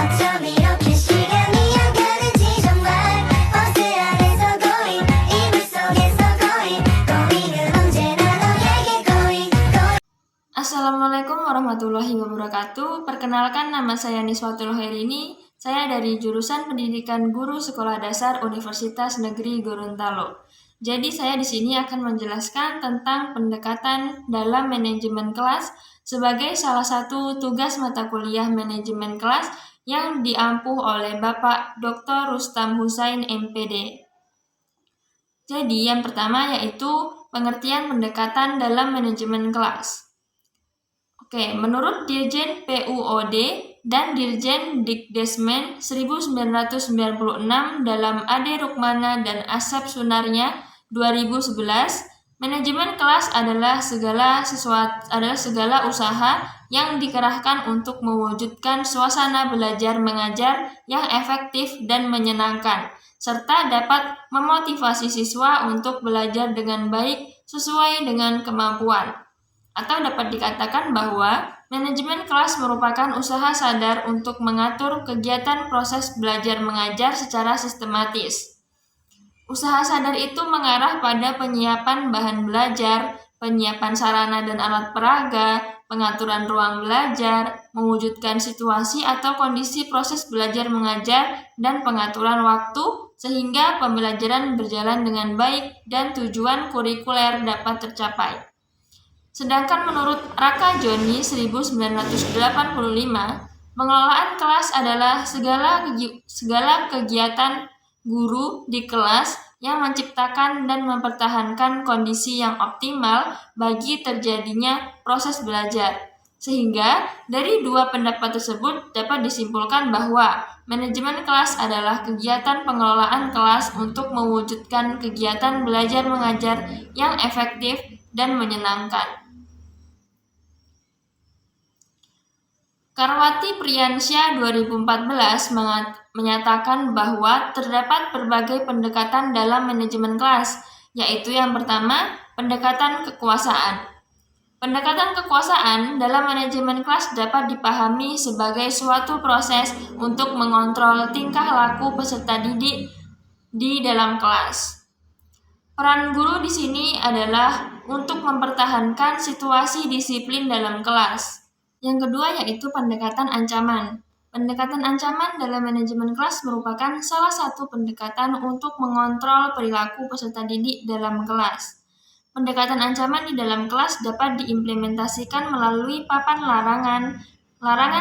어쩜 이렇게 시간이 안 가는지 정말 버스 안에서 고인 이불 속에서 고인은 언제나 너에게 고인. Assalamualaikum warahmatullahi wabarakatuh. Perkenalkan, nama saya Niswatul Khairini. Saya dari jurusan Pendidikan Guru Sekolah Dasar Universitas Negeri Gorontalo. Jadi saya di sini akan menjelaskan tentang pendekatan dalam manajemen kelas sebagai salah satu tugas mata kuliah manajemen kelas yang diampuh oleh Bapak Dr. Rustam Husain MPD. Jadi yang pertama yaitu pengertian pendekatan dalam manajemen kelas. Oke, menurut Dirjen PUOD dan Dirjen Dikdesmen 1996 dalam Ade Rukmana dan Asep Sunarnya 2011, manajemen kelas adalah segala usaha yang dikerahkan untuk mewujudkan suasana belajar mengajar yang efektif dan menyenangkan, serta dapat memotivasi siswa untuk belajar dengan baik sesuai dengan kemampuan. Atau dapat dikatakan bahwa manajemen kelas merupakan usaha sadar untuk mengatur kegiatan proses belajar mengajar secara sistematis. Usaha sadar itu mengarah pada penyiapan bahan belajar, penyiapan sarana dan alat peraga, pengaturan ruang belajar, mewujudkan situasi atau kondisi proses belajar mengajar, dan pengaturan waktu sehingga pembelajaran berjalan dengan baik dan tujuan kurikuler dapat tercapai. Sedangkan menurut Raka Joni 1985, pengelolaan kelas adalah segala kegiatan guru di kelas yang menciptakan dan mempertahankan kondisi yang optimal bagi terjadinya proses belajar. Sehingga dari dua pendapat tersebut dapat disimpulkan bahwa manajemen kelas adalah kegiatan pengelolaan kelas untuk mewujudkan kegiatan belajar mengajar yang efektif dan menyenangkan. Karwati Priyansyah 2014 menyatakan bahwa terdapat berbagai pendekatan dalam manajemen kelas, yaitu yang pertama, pendekatan kekuasaan. Pendekatan kekuasaan dalam manajemen kelas dapat dipahami sebagai suatu proses untuk mengontrol tingkah laku peserta didik di dalam kelas. Peran guru di sini adalah untuk mempertahankan situasi disiplin dalam kelas. Yang kedua yaitu pendekatan ancaman. Pendekatan ancaman dalam manajemen kelas merupakan salah satu pendekatan untuk mengontrol perilaku peserta didik dalam kelas. Pendekatan ancaman di dalam kelas dapat diimplementasikan melalui papan larangan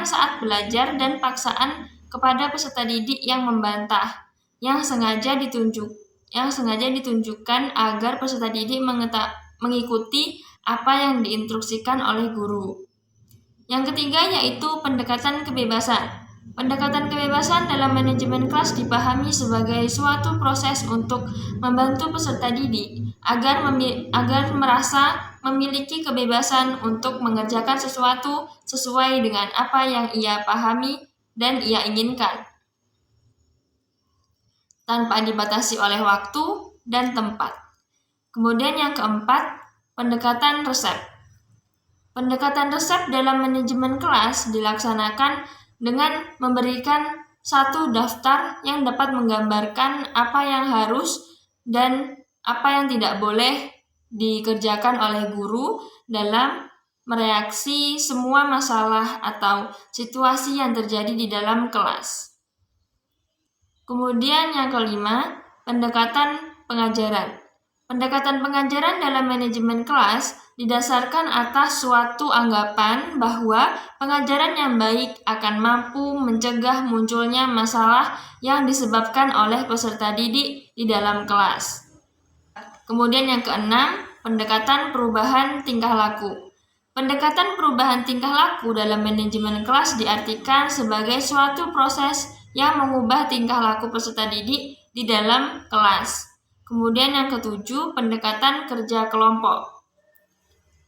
saat belajar dan paksaan kepada peserta didik yang membantah, yang sengaja ditunjukkan agar peserta didik mengikuti apa yang diinstruksikan oleh guru. Yang ketiga yaitu pendekatan kebebasan. Pendekatan kebebasan dalam manajemen kelas dipahami sebagai suatu proses untuk membantu peserta didik agar merasa memiliki kebebasan untuk mengerjakan sesuatu sesuai dengan apa yang ia pahami dan ia inginkan, tanpa dibatasi oleh waktu dan tempat. Kemudian yang keempat, pendekatan resep. Pendekatan resep dalam manajemen kelas dilaksanakan dengan memberikan satu daftar yang dapat menggambarkan apa yang harus dan apa yang tidak boleh dikerjakan oleh guru dalam mereaksi semua masalah atau situasi yang terjadi di dalam kelas. Kemudian yang kelima, pendekatan pengajaran. Pendekatan pengajaran dalam manajemen kelas didasarkan atas suatu anggapan bahwa pengajaran yang baik akan mampu mencegah munculnya masalah yang disebabkan oleh peserta didik di dalam kelas. Kemudian yang keenam, pendekatan perubahan tingkah laku. Pendekatan perubahan tingkah laku dalam manajemen kelas diartikan sebagai suatu proses yang mengubah tingkah laku peserta didik di dalam kelas. Kemudian yang ketujuh, pendekatan kerja kelompok.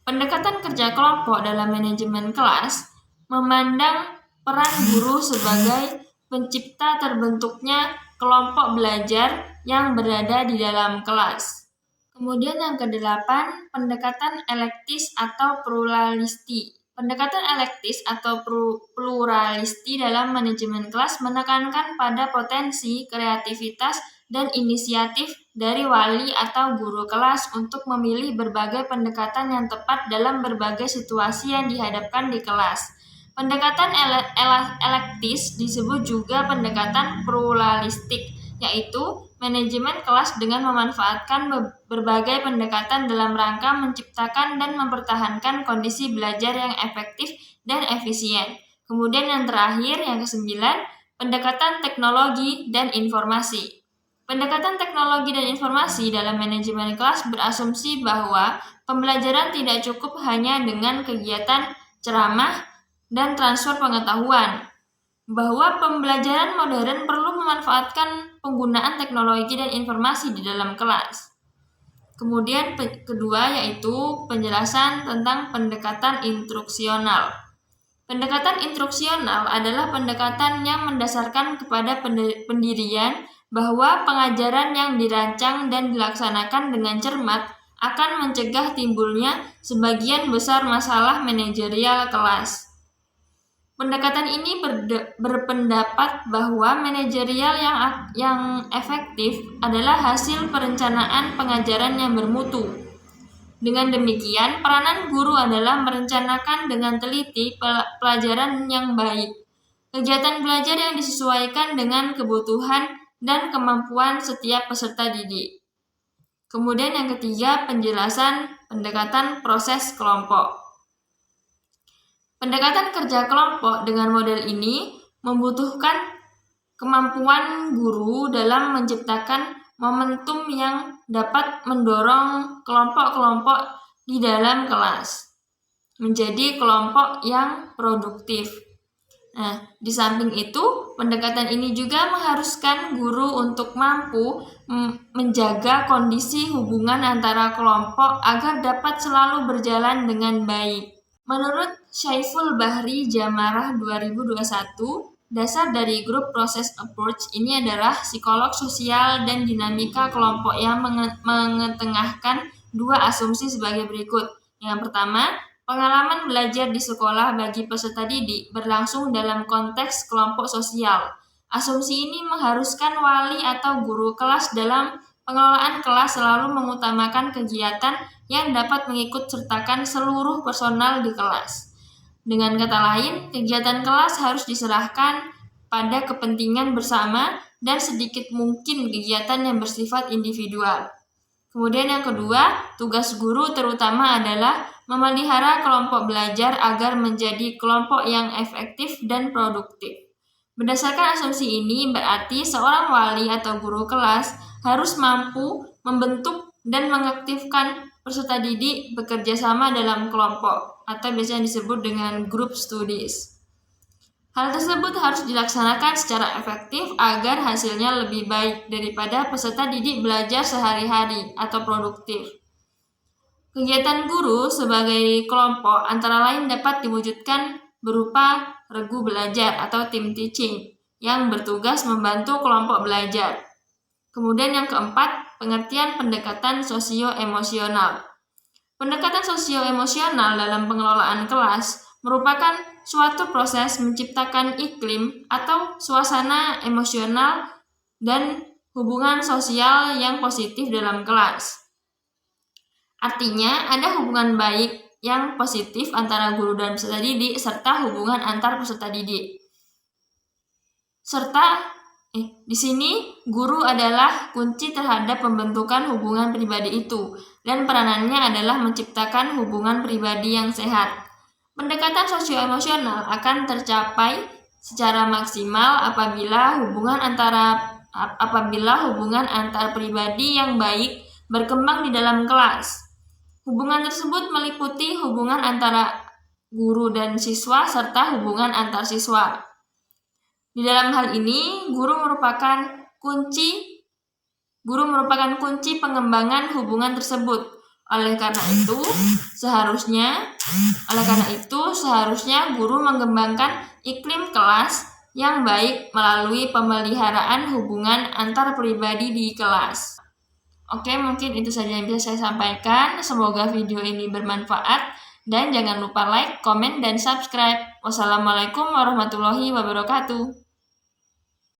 Pendekatan kerja kelompok dalam manajemen kelas memandang peran guru sebagai pencipta terbentuknya kelompok belajar yang berada di dalam kelas. Kemudian yang kedelapan, pendekatan elektis atau pluralistik. Pendekatan elektis atau pluralisti dalam manajemen kelas menekankan pada potensi, kreativitas, dan inisiatif dari wali atau guru kelas untuk memilih berbagai pendekatan yang tepat dalam berbagai situasi yang dihadapkan di kelas. Pendekatan elektis disebut juga pendekatan pluralistik, yaitu manajemen kelas dengan memanfaatkan berbagai pendekatan dalam rangka menciptakan dan mempertahankan kondisi belajar yang efektif dan efisien. Kemudian yang terakhir, yang ke-9, pendekatan teknologi dan informasi. Pendekatan teknologi dan informasi dalam manajemen kelas berasumsi bahwa pembelajaran tidak cukup hanya dengan kegiatan ceramah dan transfer pengetahuan, bahwa pembelajaran modern perlu memanfaatkan penggunaan teknologi dan informasi di dalam kelas. Kemudian kedua yaitu penjelasan tentang pendekatan instruksional. Pendekatan instruksional adalah pendekatan yang mendasarkan kepada pendirian bahwa pengajaran yang dirancang dan dilaksanakan dengan cermat akan mencegah timbulnya sebagian besar masalah manajerial kelas. Pendekatan ini berpendapat bahwa manajerial yang efektif adalah hasil perencanaan pengajaran yang bermutu. Dengan demikian, peranan guru adalah merencanakan dengan teliti pelajaran yang baik, kegiatan belajar yang disesuaikan dengan kebutuhan dan kemampuan setiap peserta didik. Kemudian yang ketiga, penjelasan pendekatan proses kelompok. Pendekatan kerja kelompok dengan model ini membutuhkan kemampuan guru dalam menciptakan momentum yang dapat mendorong kelompok-kelompok di dalam kelas menjadi kelompok yang produktif. Nah, di samping itu, pendekatan ini juga mengharuskan guru untuk mampu menjaga kondisi hubungan antara kelompok agar dapat selalu berjalan dengan baik. Menurut Syaiful Bahri Jamarah 2021, dasar dari grup process approach ini adalah psikolog sosial dan dinamika kelompok yang mengetengahkan dua asumsi sebagai berikut. Yang pertama, pengalaman belajar di sekolah bagi peserta didik berlangsung dalam konteks kelompok sosial. Asumsi ini mengharuskan wali atau guru kelas dalam pengelolaan kelas selalu mengutamakan kegiatan yang dapat mengikut sertakan seluruh personal di kelas. Dengan kata lain, kegiatan kelas harus diserahkan pada kepentingan bersama dan sedikit mungkin kegiatan yang bersifat individual. Kemudian yang kedua, tugas guru terutama adalah memelihara kelompok belajar agar menjadi kelompok yang efektif dan produktif. Berdasarkan asumsi ini, berarti seorang wali atau guru kelas harus mampu membentuk dan mengaktifkan peserta didik bekerja sama dalam kelompok atau biasanya disebut dengan group studies. Hal tersebut harus dilaksanakan secara efektif agar hasilnya lebih baik daripada peserta didik belajar sehari-hari atau produktif. Kegiatan guru sebagai kelompok antara lain dapat diwujudkan berupa regu belajar atau team teaching yang bertugas membantu kelompok belajar. Kemudian yang keempat, pengertian pendekatan sosio-emosional. Pendekatan sosio-emosional dalam pengelolaan kelas merupakan suatu proses menciptakan iklim atau suasana emosional dan hubungan sosial yang positif dalam kelas. Artinya, ada hubungan baik yang positif antara guru dan peserta didik serta hubungan antar peserta didik. Di sini guru adalah kunci terhadap pembentukan hubungan pribadi itu dan peranannya adalah menciptakan hubungan pribadi yang sehat. Pendekatan sosio-emosional akan tercapai secara maksimal apabila hubungan antar pribadi yang baik berkembang di dalam kelas. Hubungan tersebut meliputi hubungan antara guru dan siswa serta hubungan antar siswa. Di dalam hal ini, guru merupakan kunci pengembangan hubungan tersebut. Oleh karena itu, seharusnya guru mengembangkan iklim kelas yang baik melalui pemeliharaan hubungan antar pribadi di kelas. Oke, mungkin itu saja yang bisa saya sampaikan. Semoga video ini bermanfaat. Dan jangan lupa like, komen, dan subscribe. Wassalamualaikum warahmatullahi wabarakatuh.